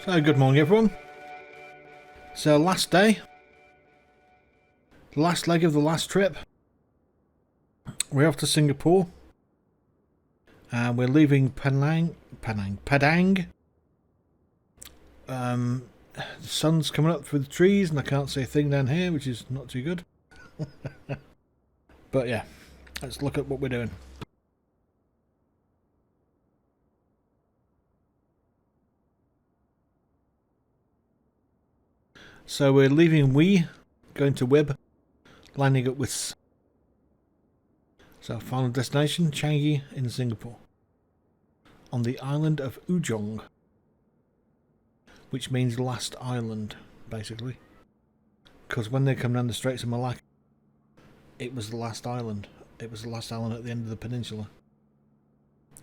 So good morning everyone. So last day, the last leg of the last trip. We're off to Singapore. We're leaving Padang. The sun's coming up through the trees and I can't see a thing down here, which is not too good. But yeah, let's look at what we're doing. So we're leaving WIEE, going to WIBB, landing at WISS. So final destination, Changi in Singapore. On the island of Ujong, which means last island, basically. Because when they come down the Straits of Malacca, it was the last island. It was the last island at the end of the peninsula.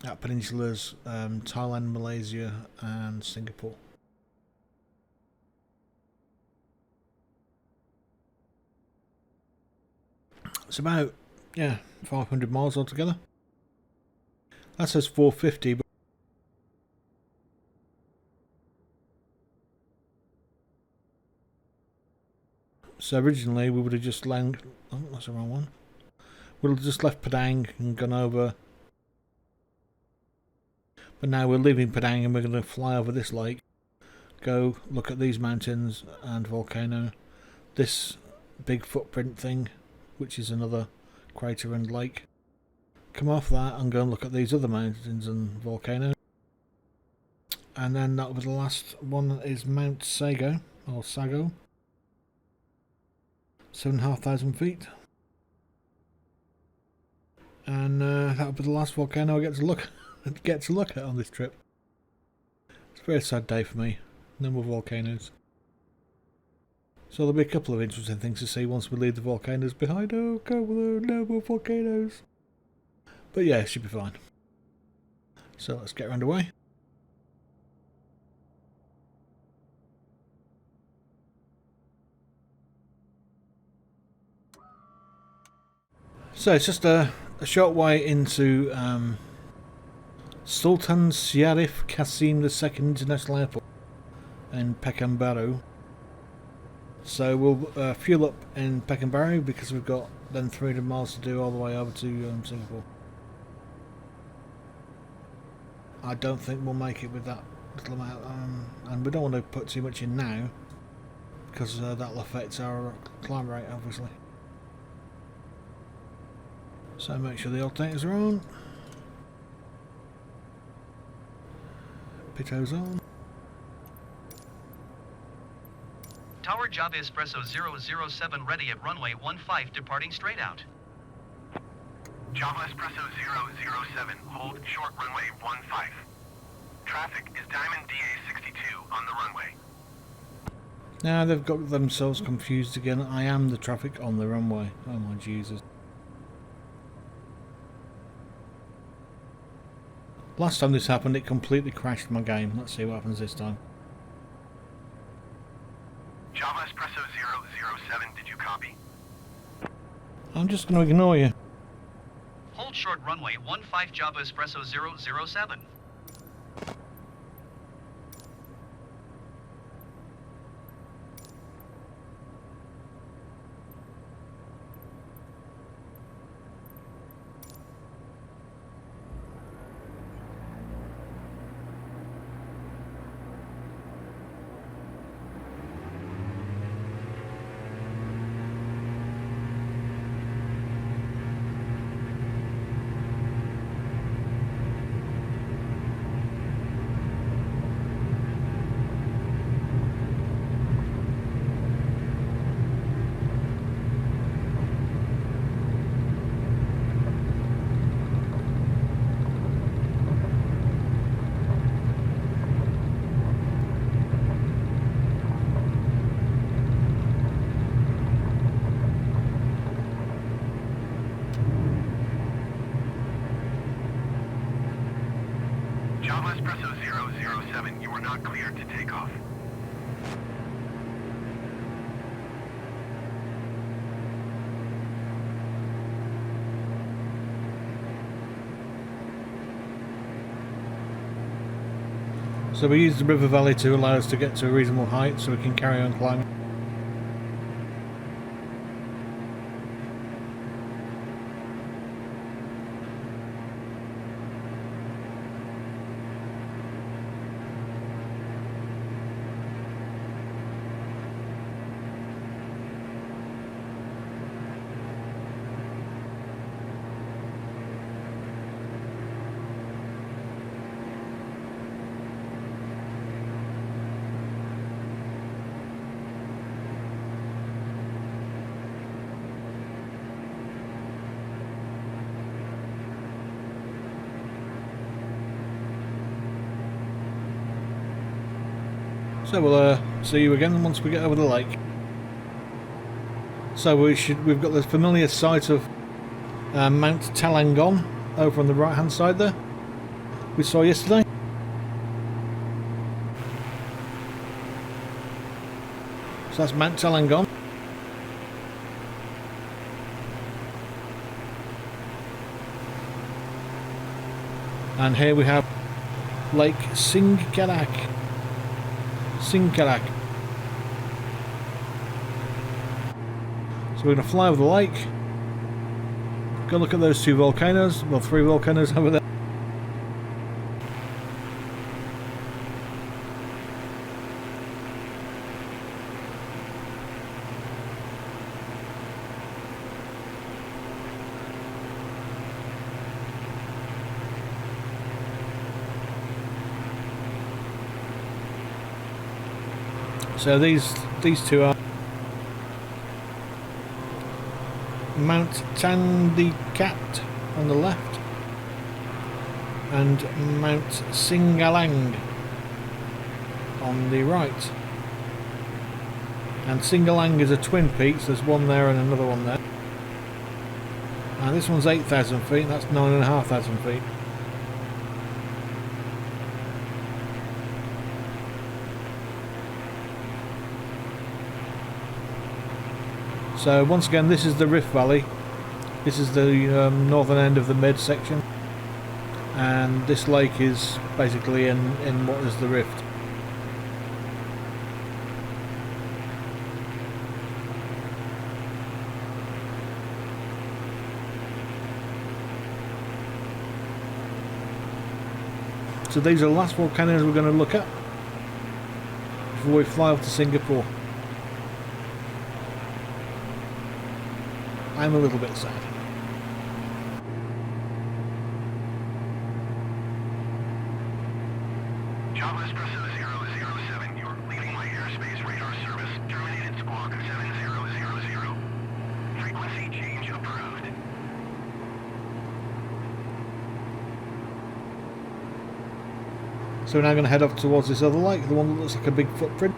That peninsula's Thailand, Malaysia and Singapore. It's about, 500 miles altogether. That says 450, but so originally we would have just landed. Oh, that's the wrong one. We'd have just left Padang and gone over. But now we're leaving Padang and we're going to fly over this lake, go look at these mountains and volcano, this big footprint thing, which is another crater and lake. Come off that and go and look at these other mountains and volcanoes. And then that was the last one, is Mt Sago, or Sago. 7,500 feet. And that'll be the last volcano I get to look at on this trip. It's a very sad day for me. No more volcanoes. So there'll be a couple of interesting things to see once we leave the volcanoes behind. Oh, God, no more volcanoes. But yeah, it should be fine. So let's get underway. So it's just a short way into Sultan Syarif Qasim II International Airport in Pekanbaru. So we'll fuel up in Pekanbaru because we've got then 300 miles to do all the way over to Singapore. I don't think we'll make it with that little amount, and we don't want to put too much in now because that'll affect our climb rate, obviously. So make sure the alternators are on. Pitos on. Tower Java Espresso 007 ready at runway 15 departing straight out. Java Espresso 007, hold short runway 15. Traffic is Diamond DA62 on the runway. Now they've got themselves confused again. I am the traffic on the runway. Oh my Jesus. Last time this happened it completely crashed my game. Let's see what happens this time. Java Espresso 007, did you copy? I'm just going to ignore you. Hold short runway 15 Java Espresso 007. Java Espresso 007, you are not cleared to take off. So we use the river valley to allow us to get to a reasonable height so we can carry on climbing. So we'll see you again once we get over the lake. So we've got the familiar site of Mt Talangon over on the right hand side there. We saw yesterday. So that's Mt Talangon. And here we have Lake Sinkarak. Sinkarak. So we're going to fly over the lake. Go look at those two volcanoes. Well, three volcanoes over there. So these two are Mt Tandikat on the left and Mt Singgalang on the right. And Singgalang is a twin peak, so there's one there and another one there. And this one's 8,000 feet, and that's 9,500 feet. So once again, this is the Rift Valley. This is the northern end of the mid section, and this lake is basically in what is the rift. So these are the last volcanoes we're going to look at before we fly off to Singapore. I'm a little bit sad. Java Espresso 007, you're leaving my airspace radar service. Terminated squawk 7000. Frequency change approved. So we're now going to head up towards this other lake, the one that looks like a big footprint.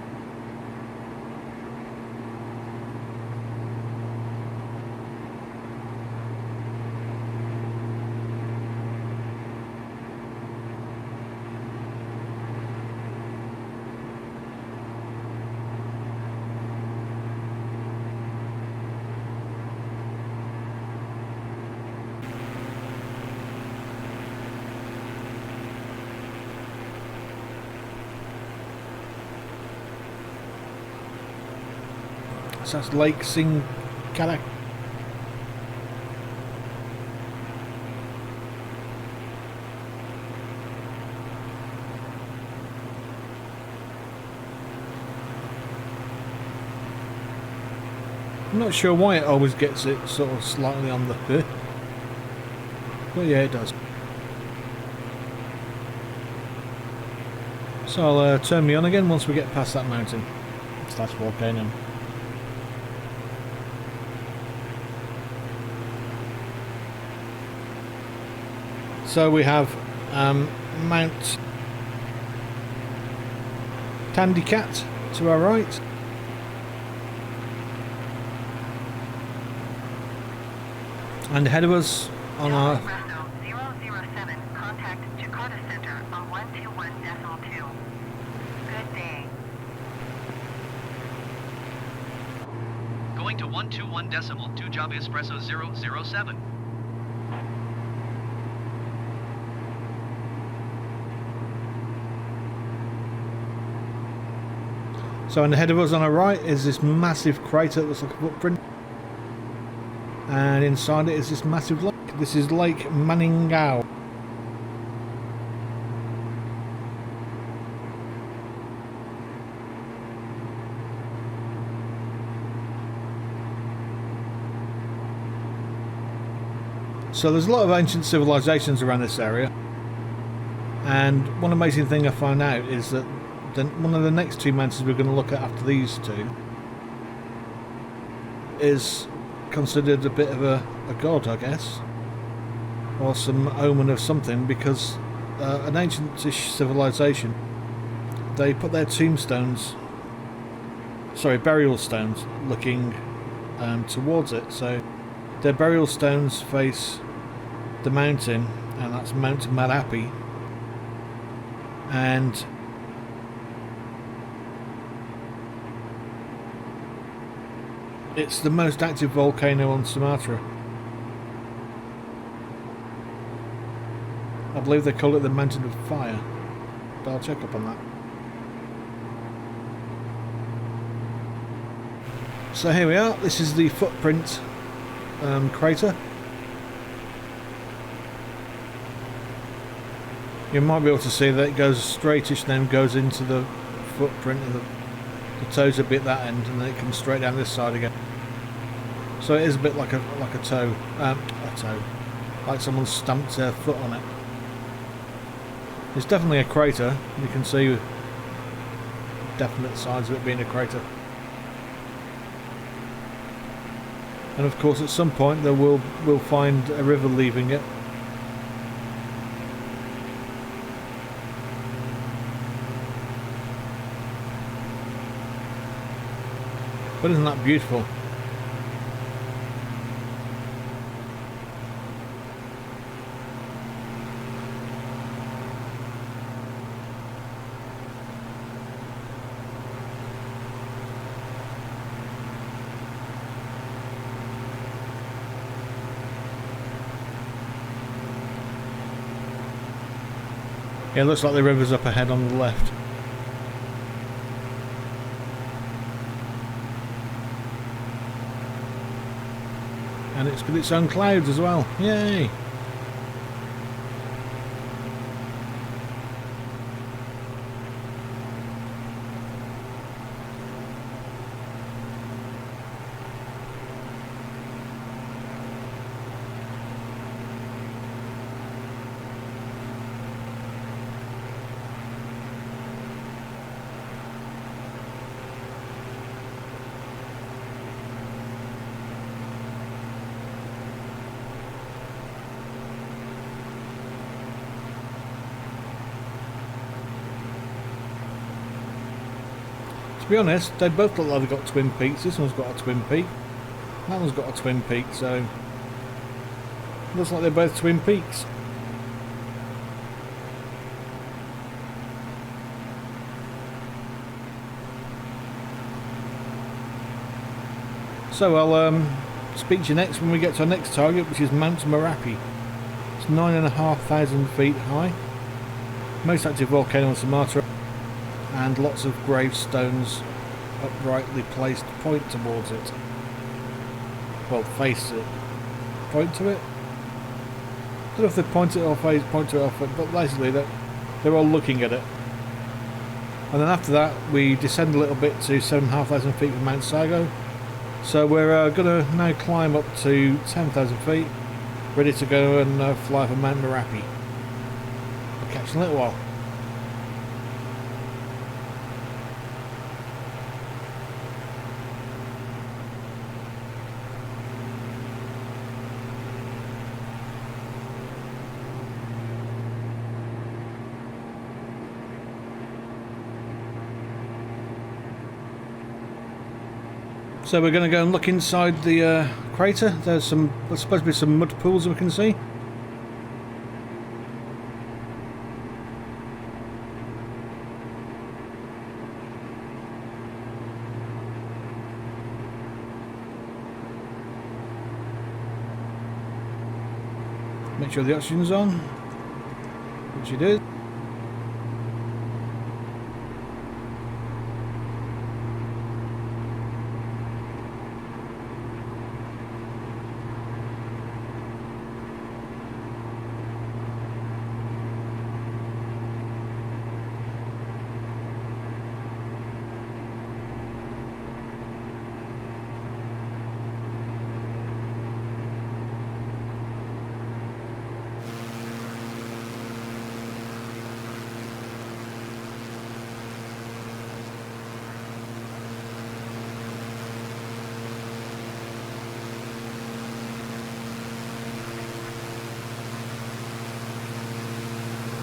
So that's Lake Sinkarak. I'm not sure why it always gets it sort of slightly on the hook, but yeah, it does. So I'll turn me on again once we get past that mountain. It's that volcano. So we have Mt Tandikat to our right. And ahead of us on our... 007, contact Jakarta Center on 121.2. Good day. Going to 121.2 Java Espresso 007. So ahead of us on our right is this massive crater that looks like a footprint, and inside it is this massive lake. This is Lake Maningau. So there's a lot of ancient civilizations around this area, and one amazing thing I found out is that one of the next two mountains we're going to look at after these two is considered a bit of a god, I guess, or some omen of something, because an ancient-ish civilization, they put their burial stones looking towards it. So their burial stones face the mountain, and that's Mt Marapi, and it's the most active volcano on Sumatra. I believe they call it the Mountain of Fire, but I'll check up on that. So here we are, this is the footprint crater. You might be able to see that it goes straightish, then goes into the footprint, and the toes a bit that end, and then it comes straight down this side again. So it is a bit like a toe, like someone stamped their foot on it. It's definitely a crater. You can see definite signs of it being a crater. And of course, at some point, we'll find a river leaving it. But isn't that beautiful? Yeah, it looks like the river's up ahead on the left. And it's got its own clouds as well. Yay! To be honest, they both look like they've got twin peaks. This one's got a twin peak. That one's got a twin peak, so looks like they're both twin peaks. So I'll speak to you next when we get to our next target, which is Mt Marapi. It's 9,500 feet high. Most active volcano on Sumatra, and lots of gravestones uprightly placed point towards it. Well, face it. Point to it? I don't know if they point it or point to it off it, but basically they're all looking at it. And then after that we descend a little bit to 7,500 feet from Mt Sago. So we're going to now climb up to 10,000 feet, ready to go and fly for Mt Marapi. I'll catch you in a little while. So we're going to go and look inside the crater. There's supposed to be some mud pools we can see. Make sure the oxygen's on, which it is.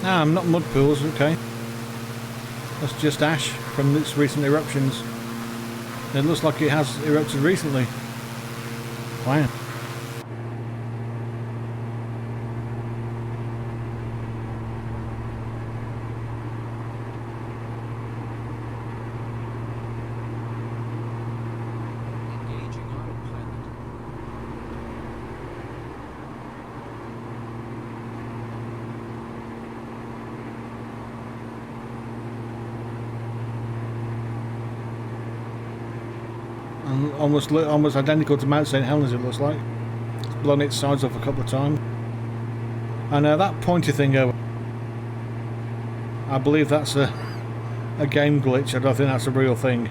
Ah, not mud pools, okay. That's just ash from its recent eruptions. It looks like it has erupted recently. Wow. And almost identical to Mount St Helens, it looks like. It's blown its sides off a couple of times. And that pointy thing over, I believe that's a game glitch. I don't think that's a real thing.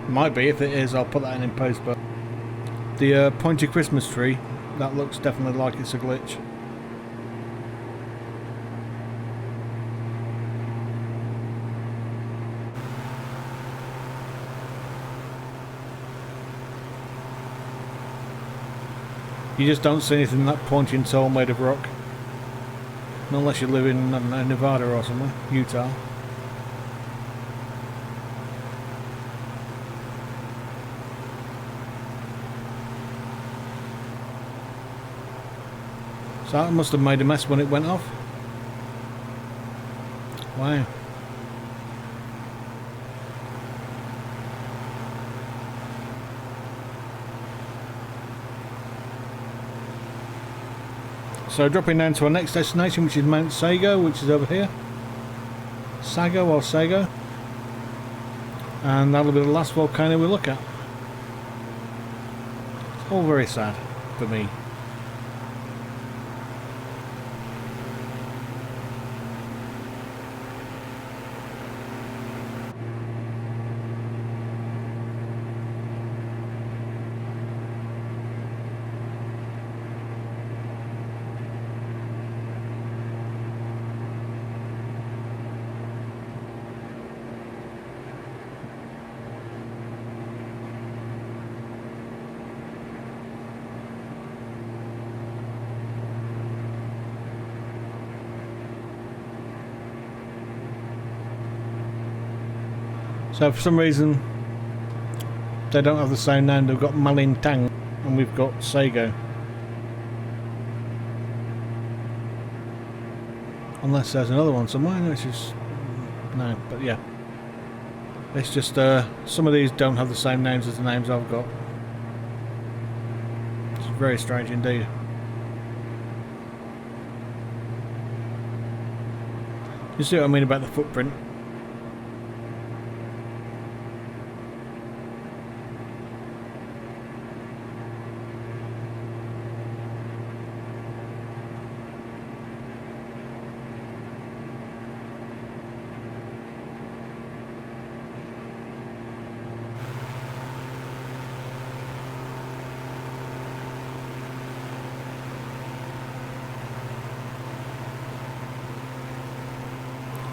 Might be. If it is, I'll put that in post. But the pointy Christmas tree, that looks definitely like it's a glitch. You just don't see anything that pointy and tall made of rock. Unless you live in, I don't know, Nevada or somewhere. Utah. So that must have made a mess when it went off. Wow. So dropping down to our next destination, which is Mt Sago, which is over here. Sago or Sago. And that'll be the last volcano we look at. It's all very sad for me. So for some reason they don't have the same name. They've got Malintang and we've got Sago. Unless there's another one somewhere, which is no, but yeah. It's just some of these don't have the same names as the names I've got. It's very strange indeed. You see what I mean about the footprint?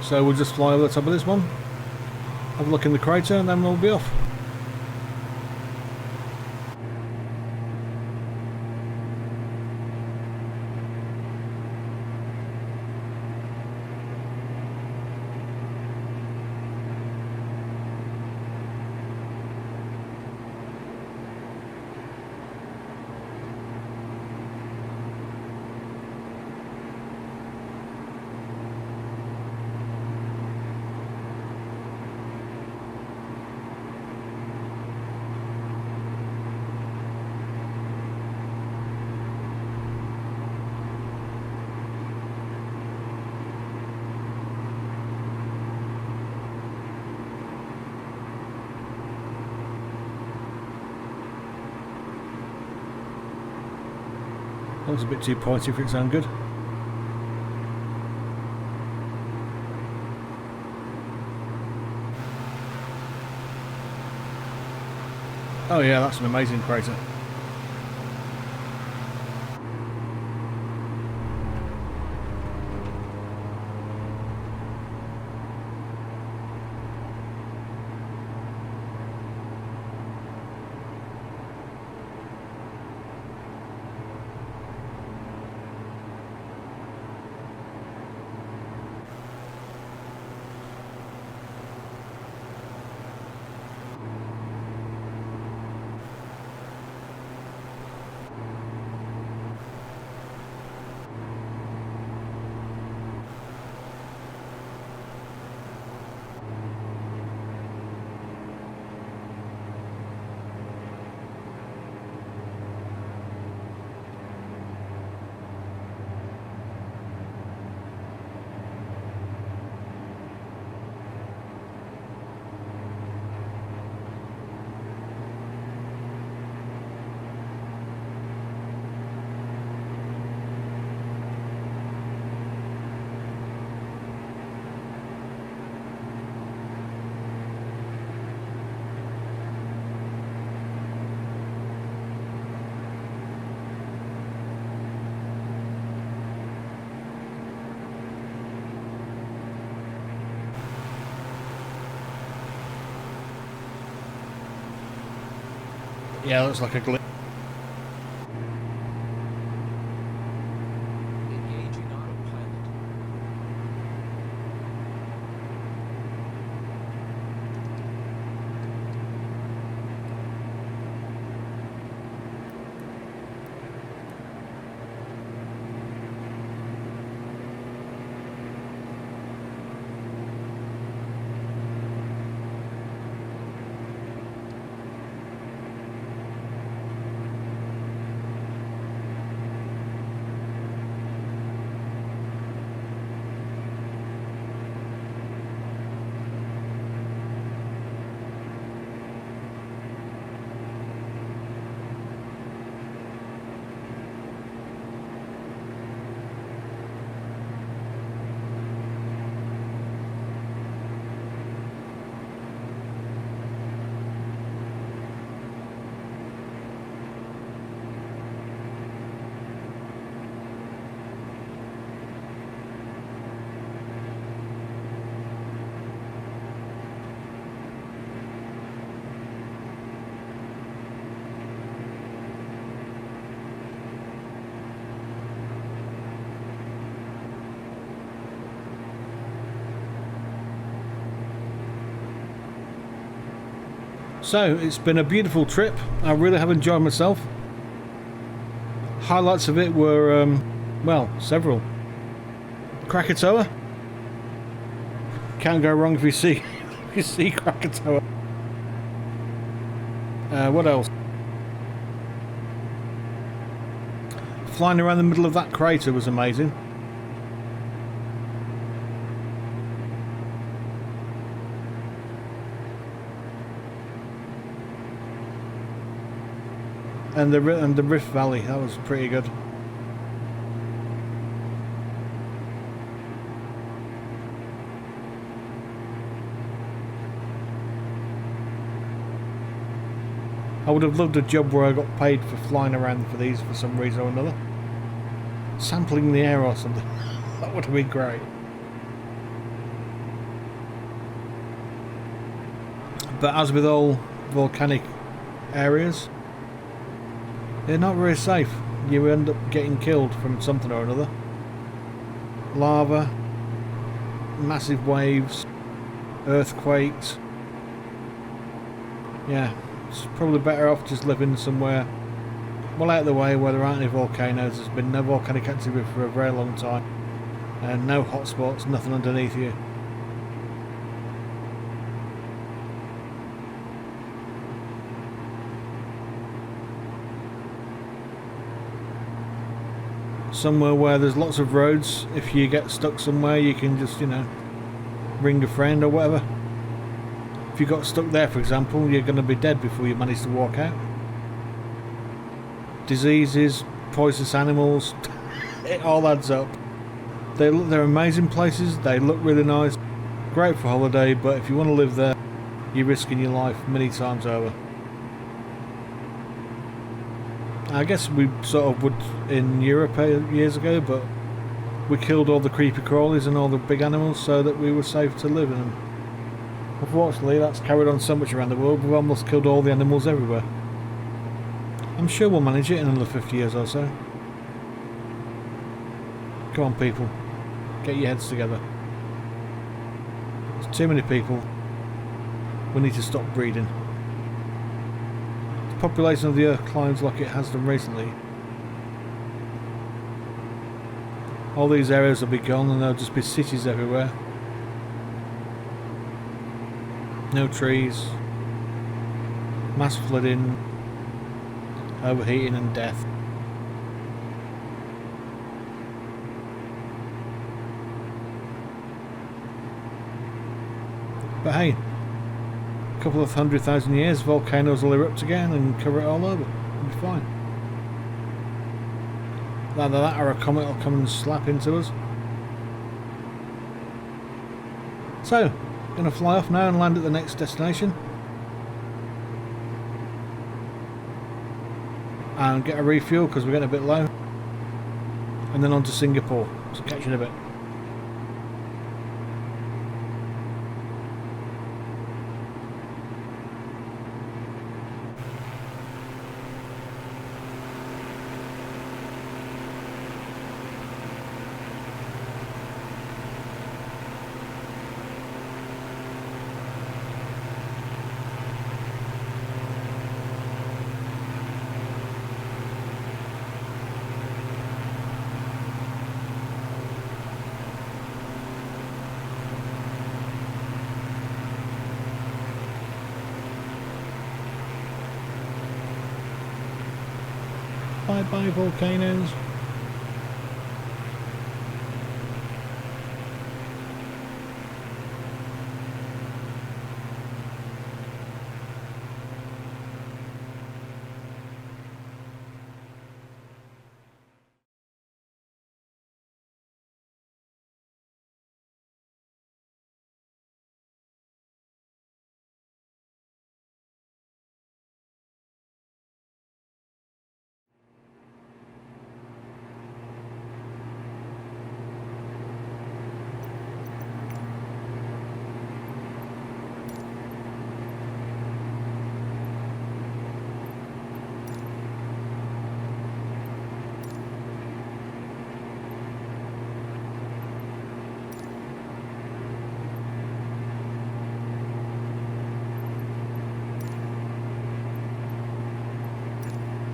So we'll just fly over the top of this one, have a look in the crater, and then we'll be off. That was a bit too pointy for its own good. Oh yeah, that's an amazing crater. Yeah, looks like a glitch. Engaging autopilot. So, it's been a beautiful trip. I really have enjoyed myself. Highlights of it were, well, several. Krakatoa. Can't go wrong if you see, if you see Krakatoa. What else? Flying around the middle of that crater was amazing. And the Rift Valley, that was pretty good. I would have loved a job where I got paid for flying around for these for some reason or another. Sampling the air or something. That would have been great. But as with all volcanic areas, they're not very safe. You end up getting killed from something or another. Lava, massive waves, earthquakes. Yeah, it's probably better off just living somewhere well out of the way where there aren't any volcanoes. There's been no volcanic activity for a very long time. And no hotspots, nothing underneath you. Somewhere where there's lots of roads. If you get stuck somewhere, you can just, you know, ring a friend or whatever. If you got stuck there, for example, you're going to be dead before you manage to walk out. Diseases, poisonous animals, it all adds up. They're amazing places. They look really nice, great for holiday. But if you want to live there, you're risking your life many times over. I guess we sort of would in Europe years ago, but we killed all the creepy crawlies and all the big animals so that we were safe to live in them. Unfortunately, that's carried on so much around the world, we've almost killed all the animals everywhere. I'm sure we'll manage it in another 50 years or so. Come on, people. Get your heads together. There's too many people. We need to stop breeding. The population of the Earth climbs like it has done recently. All these areas will be gone and there'll just be cities everywhere. No trees. Mass flooding. Overheating and death. But hey, a couple of 100,000 years, volcanoes will erupt again and cover it all over. It'll be fine. Either that or a comet will come and slap into us. So, gonna fly off now and land at the next destination. And get a refuel because we're getting a bit low. And then on to Singapore. So catch you in a bit. Bye bye volcanoes.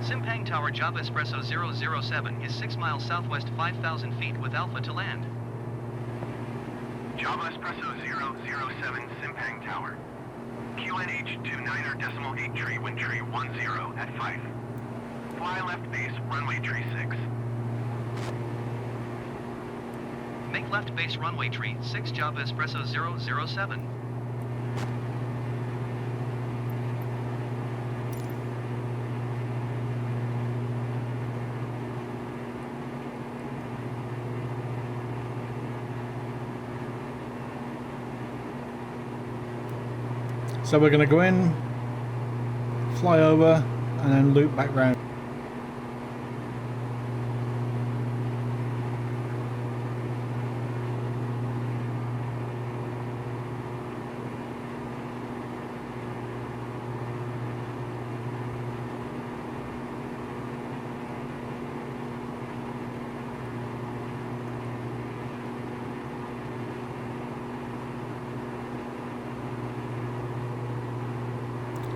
Simpang Tower Java Espresso 007 is 6 miles southwest 5,000 feet with Alpha to land. Java Espresso 007 Simpang Tower. QNH 29er.8 tree, wind tree 10 at 5. Fly left base, runway tree 6. Make left base runway tree 6 Java Espresso 007. So we're going to go in, fly over, and then loop back round.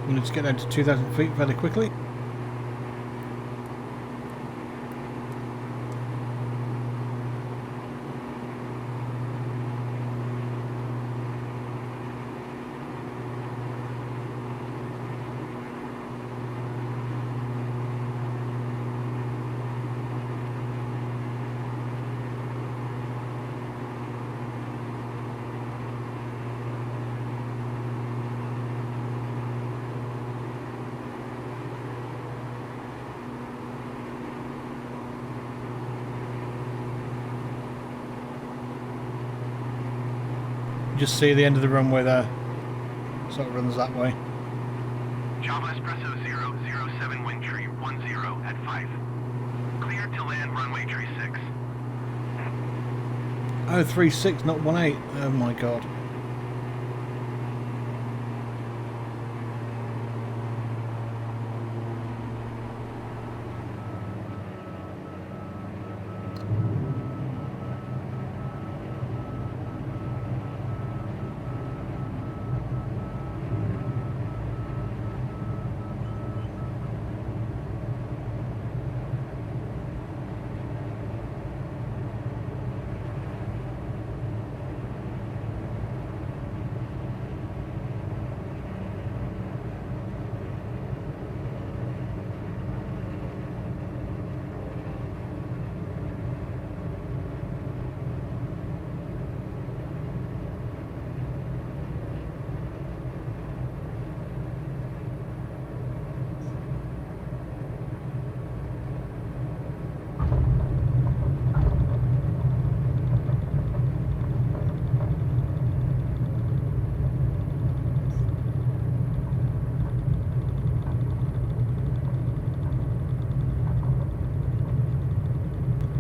We need to get down to 2,000 feet fairly quickly. Just see the end of the runway there, so it runs that way. Java Espresso 007 wind tree 10 at 5. Clear to land runway tree 6. Oh, 36, not 18. Oh my god.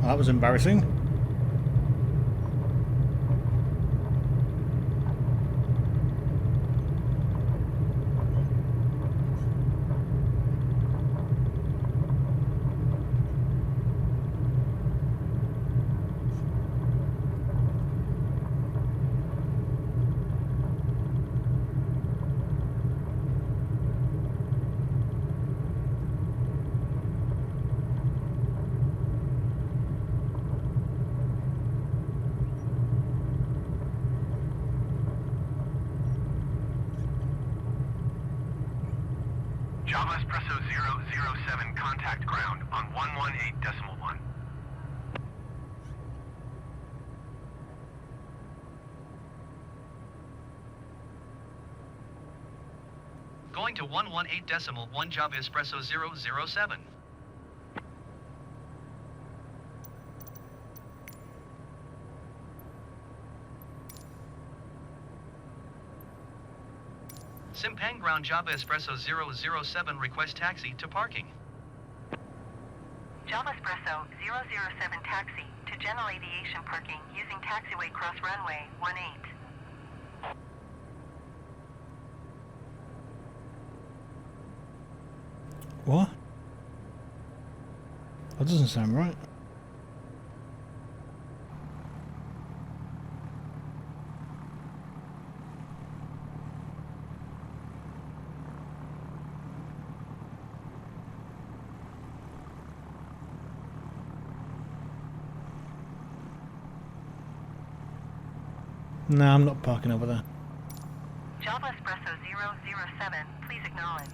Well, that was embarrassing. Java Espresso 007, contact ground on 118.1. Going to 118.1 Java Espresso 007. Simpang Ground Java Espresso 007 request taxi to parking. Java Espresso 007 taxi to general aviation parking using taxiway cross runway 18. What? That doesn't sound right. No, I'm not parking over there. Java Espresso 007, please acknowledge.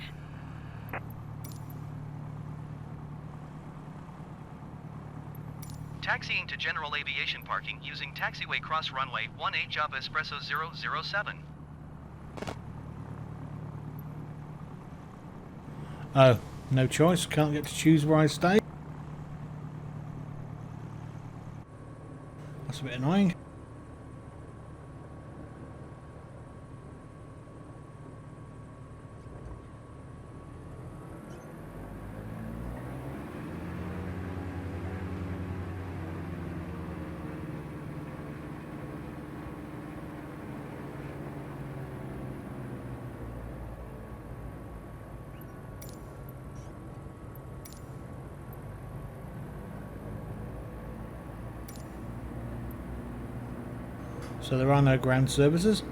Taxiing to general aviation parking using taxiway cross runway 18 Java Espresso 007. Oh, no choice. Can't get to choose where I stay. That's a bit annoying. So there are no ground services.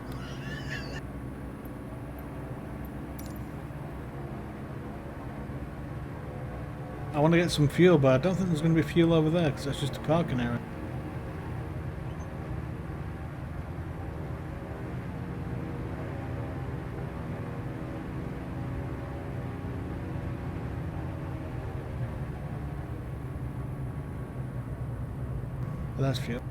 I want to get some fuel, but I don't think there's going to be fuel over there because that's just a parking area. But that's fuel.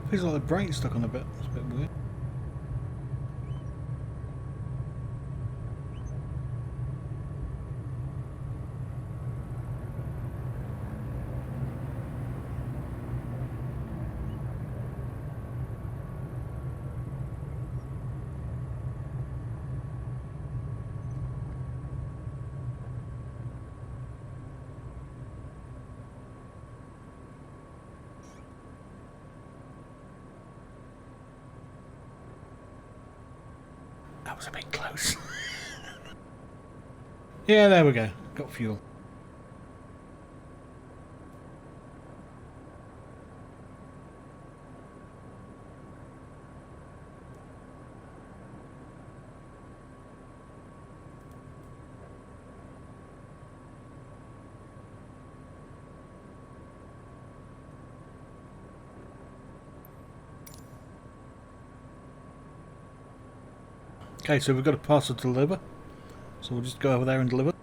Feels like the brake's stuck on a bit. It's a bit weird. That was a bit close. Yeah, there we go. Got fuel. Okay, so we've got a parcel to deliver. So we'll just go over there and deliver.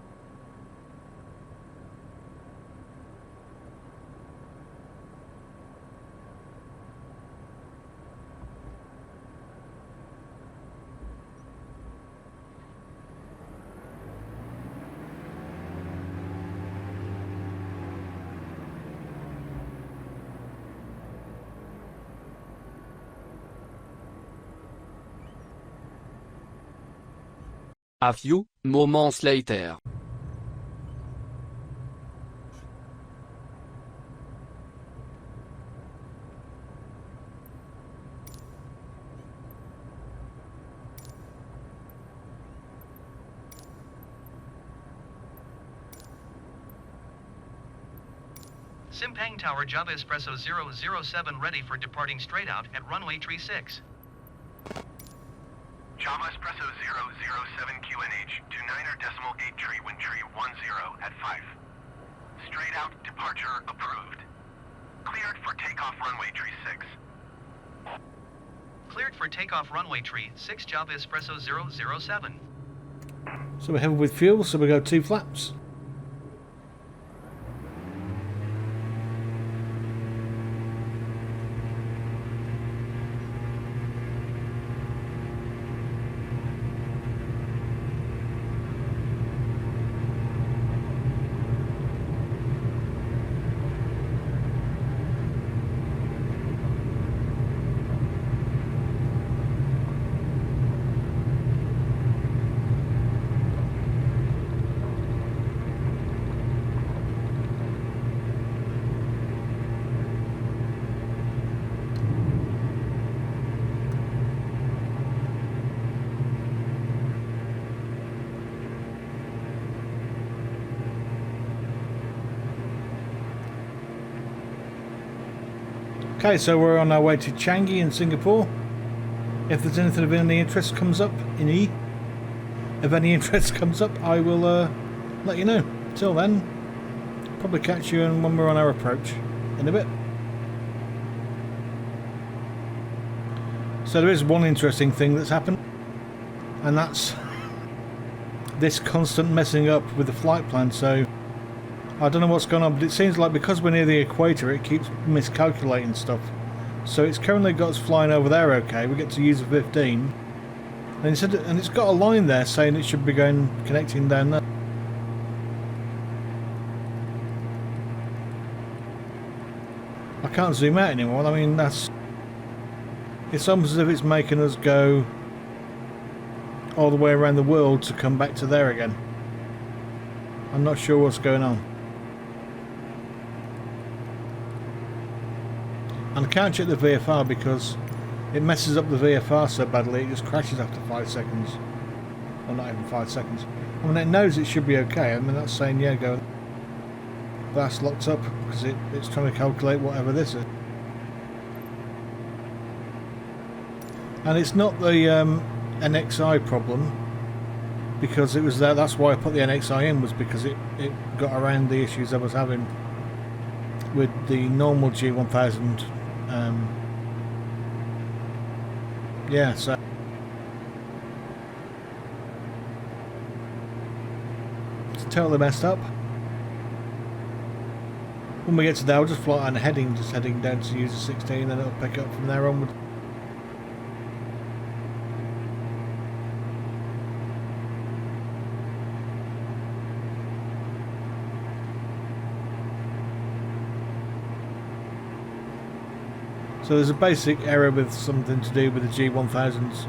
A few moments later. Simpang Tower Java Espresso 007 ready for departing straight out at runway 36. Java Espresso 007 QNH to 9.8 tree wind tree 10 at 5. Straight out departure approved. Cleared for takeoff runway tree 6. Cleared for takeoff runway tree 6 Java Espresso 007. So we're heavy with fuel, so we go 2 flaps. Okay, so we're on our way to Changi in Singapore. If there's anything of any interest comes up in E, if any interest comes up, I will let you know. Till then, probably catch you when we're on our approach in a bit. So there is one interesting thing that's happened, and that's this constant messing up with the flight plan. So I don't know what's going on, but it seems like because we're near the equator, it keeps miscalculating stuff. So it's currently got us flying over there okay, we get to use a 15. And it's got a line there saying it should be connecting down there. I can't zoom out anymore, I mean it's almost as if it's making us go all the way around the world to come back to there again. I'm not sure what's going on. And I can't check the VFR because it messes up the VFR so badly it just crashes after 5 seconds. Well, not even 5 seconds. I mean, it knows it should be okay. I mean, that's saying, yeah, go. That's locked up because it's trying to calculate whatever this is. And it's not the NXI problem because it was there. That's why I put the NXI in, was because it got around the issues I was having with the normal G1000. Yeah, so it's totally messed up. When we get to there, I'll just fly on heading, just heading down to user 16, and it'll pick up from there onward. So there's a basic error with something to do with the G1000s.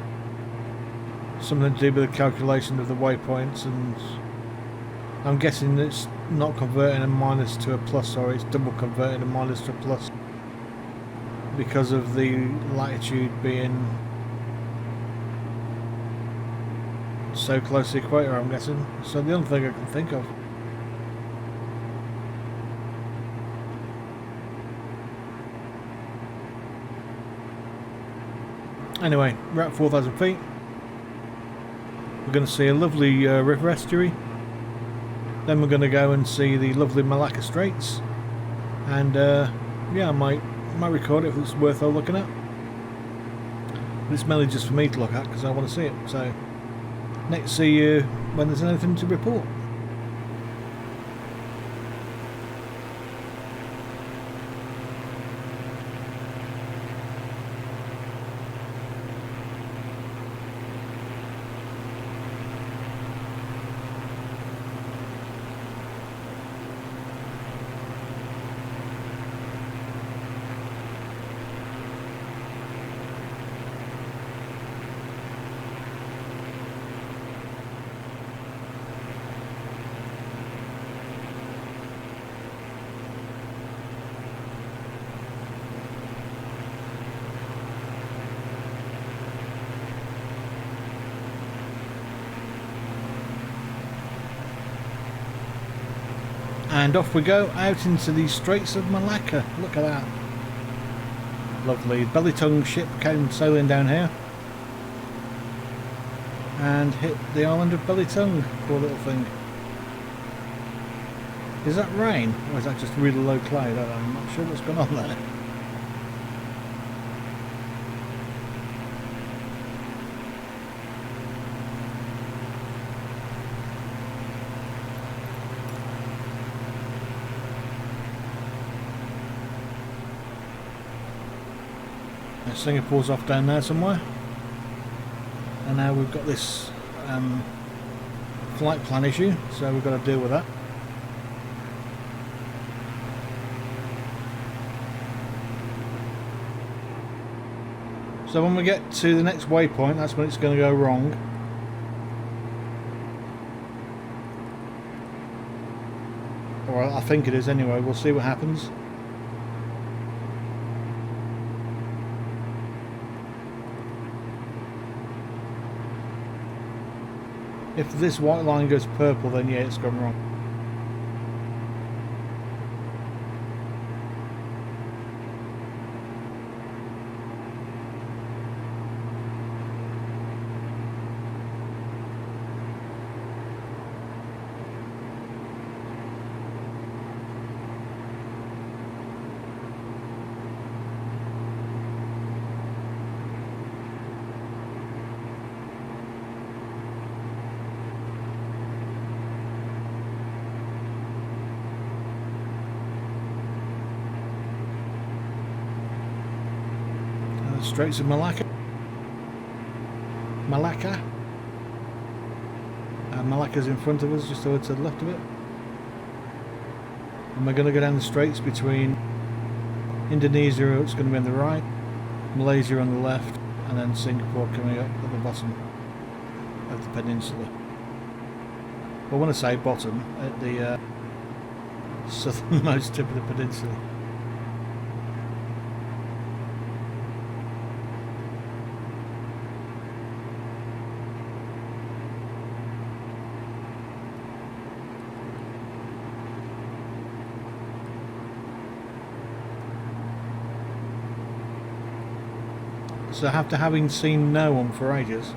Something to do with the calculation of the waypoints, and I'm guessing it's not converting a minus to a plus, or it's double converting a minus to a plus because of the latitude being so close to the equator, I'm guessing. So the only thing I can think of. Anyway, we're at 4,000 feet. We're going to see a lovely river estuary. Then we're going to go and see the lovely Malacca Straits. And yeah, I might record it if it's worth looking at. But it's mainly just for me to look at because I want to see it. So, next see you when there's anything to report. And off we go out into the Straits of Malacca. Look at that. Lovely belly tongue ship came sailing down here. and hit the island of Bellytongue, poor little thing. Is that rain, or is that just really low cloud? I'm not sure what's going on there. Singapore's off down there somewhere, and now we've got this flight plan issue, so we've got to deal with that. So when we get to the next waypoint, that's when it's going to go wrong. Or I think it is anyway, we'll see what happens. If this white line goes purple, then yeah, it's gone wrong. Straits of Malacca. Malacca's in front of us, just over to the left of it. And we're going to go down the straits between Indonesia, it's going to be on the right, Malaysia on the left, and then Singapore coming up at the bottom of the peninsula. Well, when I say bottom, at the southernmost tip of the peninsula. So after having seen no one for ages,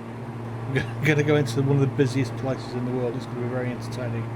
I'm going to go into one of the busiest places in the world. It's going to be very entertaining.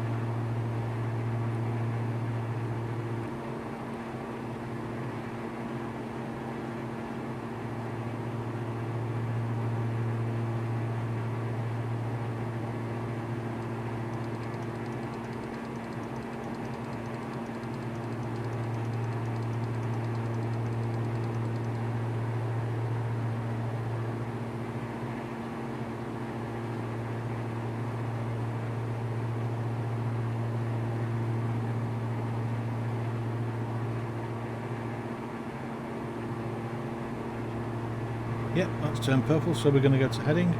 Yep, that's turned purple, so we're going to go to heading.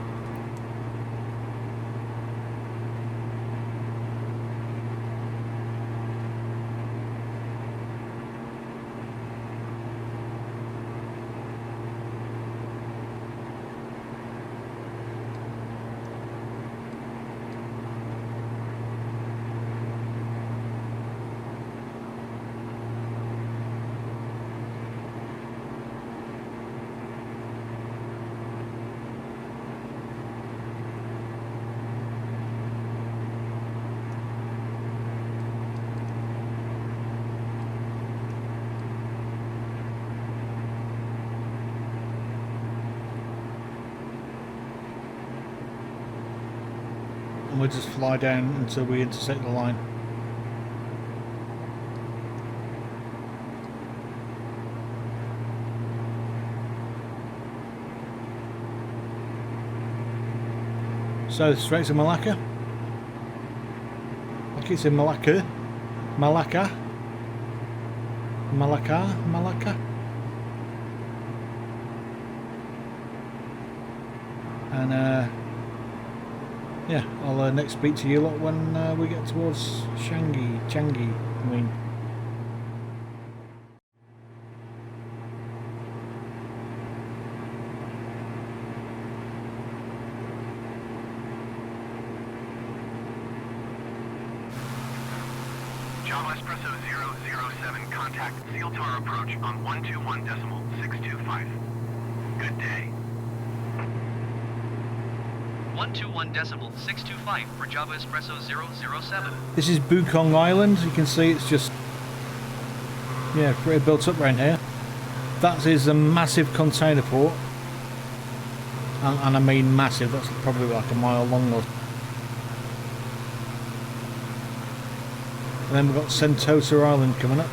And we'll just fly down until we intersect the line. So the Straits of Malacca. Like it's in Malacca. Malacca. And yeah, I'll next speak to you lot when we get towards Changi, I mean. Java Espresso 007, contact Seal Tower approach on 121.625. Good day. 121.625 for Java Espresso 007. This is Ujong Island. You can see it's just, yeah, pretty built up around here. That is a massive container port. And I mean massive, that's probably like a mile long. And then we've got Sentosa Island coming up.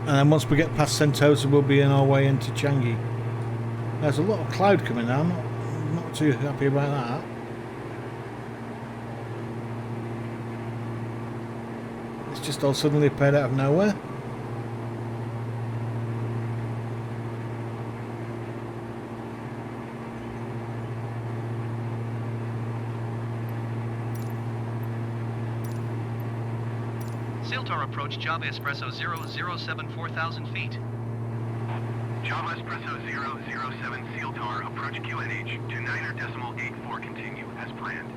And then once we get past Sentosa, we'll be on our way into Changi. There's a lot of cloud coming now. I'm not too happy about that. It's just all suddenly appeared out of nowhere. Siltar approach Java Espresso 007 4,000 feet. Java Espresso 007 Siltar, approach QNH, 29.84, continue as planned.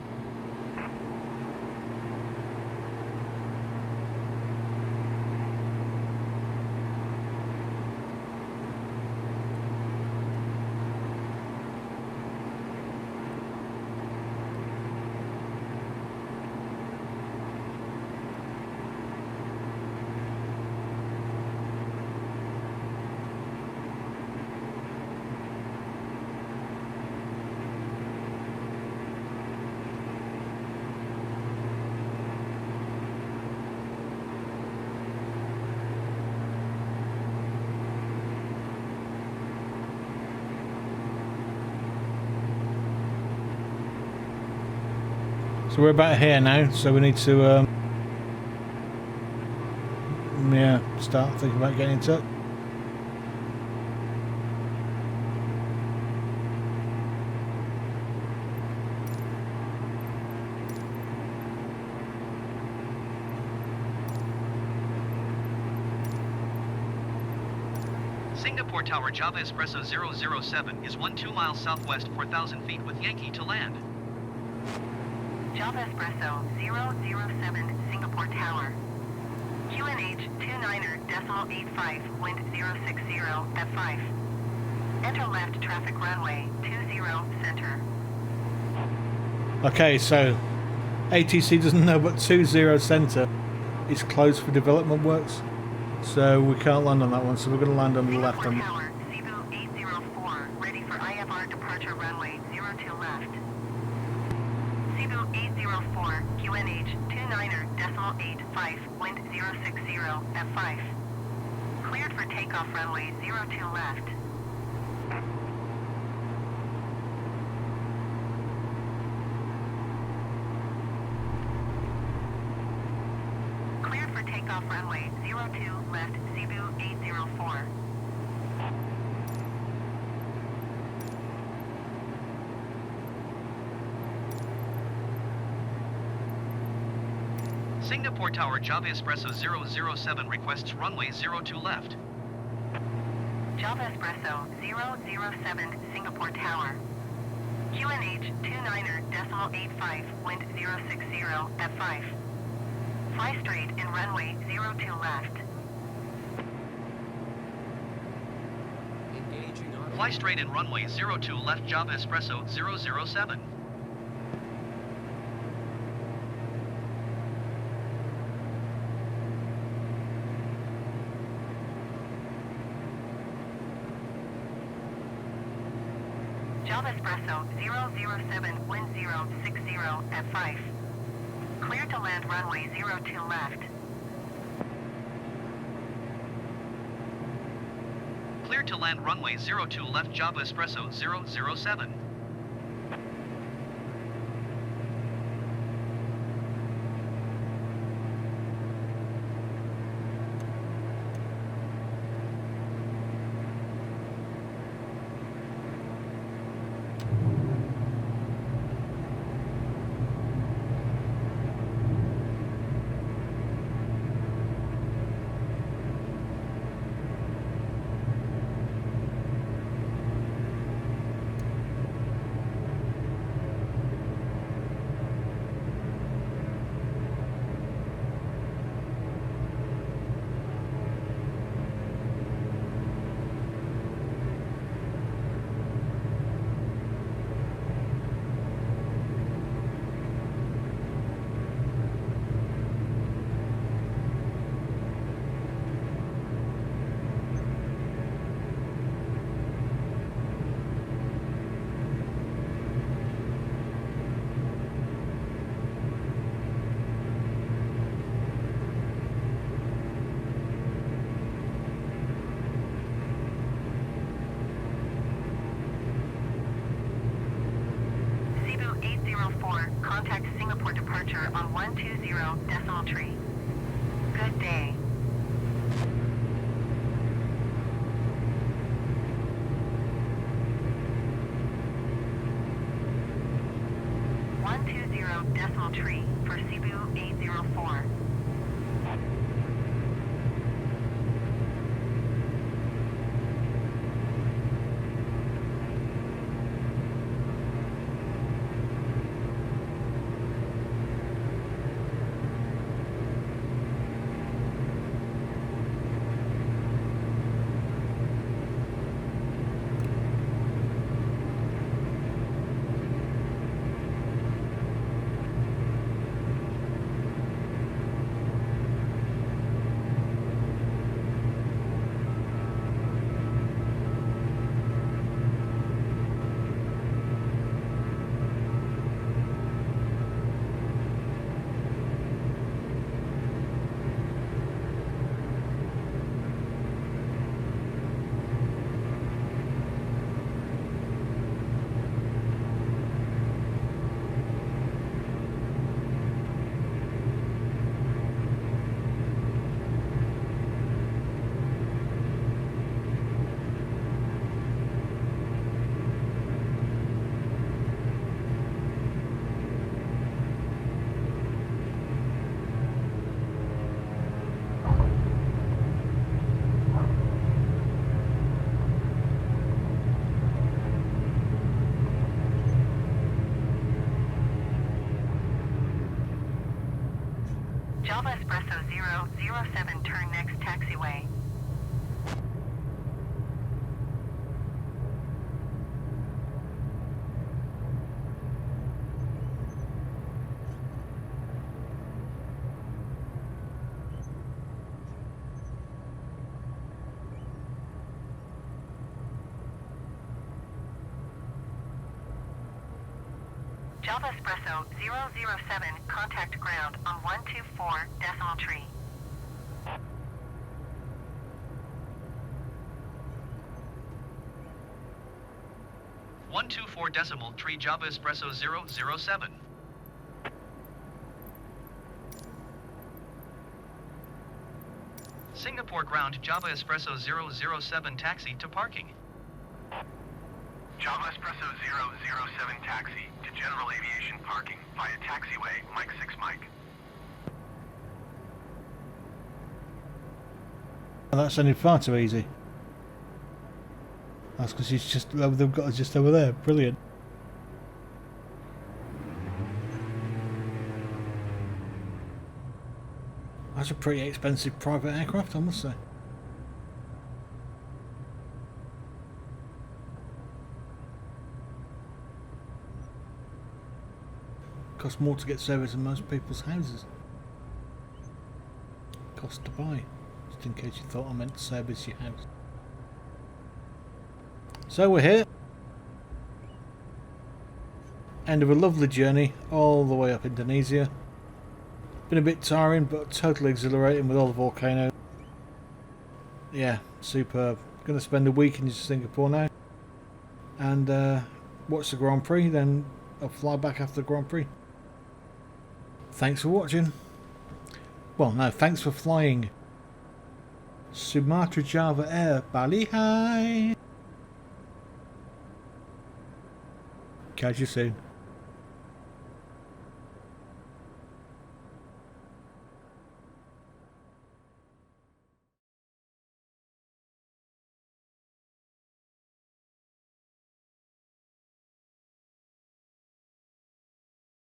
So we're about here now, so we need to yeah, start thinking about getting into it. Singapore Tower Java Espresso 007 is 12 miles southwest 4,000 feet with Yankee to land. Java Espresso 007 Singapore Tower. QNH 29.85, wind 060 at 5. Enter left traffic runway 20 center. Okay, so ATC doesn't know, but 20 center is closed for development works, so we can't land on that one. So we're going to land on the left. Singapore Tower, Cebu 804, ready for IFR departure runway 02 left. Cebu 804, QNH 29.85, wind 060 at 5. Cleared for takeoff runway 02 left. Cleared for takeoff runway 02 left, Cebu 804. Singapore Tower Java Espresso 007 requests runway 02 left. Java Espresso 007 Singapore Tower. QNH 29.85, wind 060 at 5. Fly straight and runway 02 left. Engaging auto. Fly straight in runway 02 left Java Espresso 007. Java Espresso 007, wind 060 at 5. Clear to land runway 02 left. Clear to land runway 02 left Java Espresso 007. A04, contact Singapore departure on 120.3. Good day. .3 for Cebu 804. Java Espresso 007, turn next taxiway. Java Espresso 007, contact ground on 124.3. 124.3 Java Espresso 007. Singapore ground Java Espresso 007 taxi to parking. Java Espresso 007 taxi to general aviation parking via taxiway Mike 6 Mike. And that sounded far too easy. That's because he's just they've got us just over there. Brilliant. That's a pretty expensive private aircraft, I must say. Costs more to get service than most people's houses. Cost to buy. Just in case you thought I meant to service your house. So we're here. End of a lovely journey all the way up Indonesia. Been a bit tiring but totally exhilarating with all the volcanoes. Yeah, superb. Going to spend a week in Singapore now. And watch the Grand Prix, then I'll fly back after the Grand Prix. Thanks for watching. Well, no, thanks for flying. Sumatra Java Air, Bali High. Catch you soon.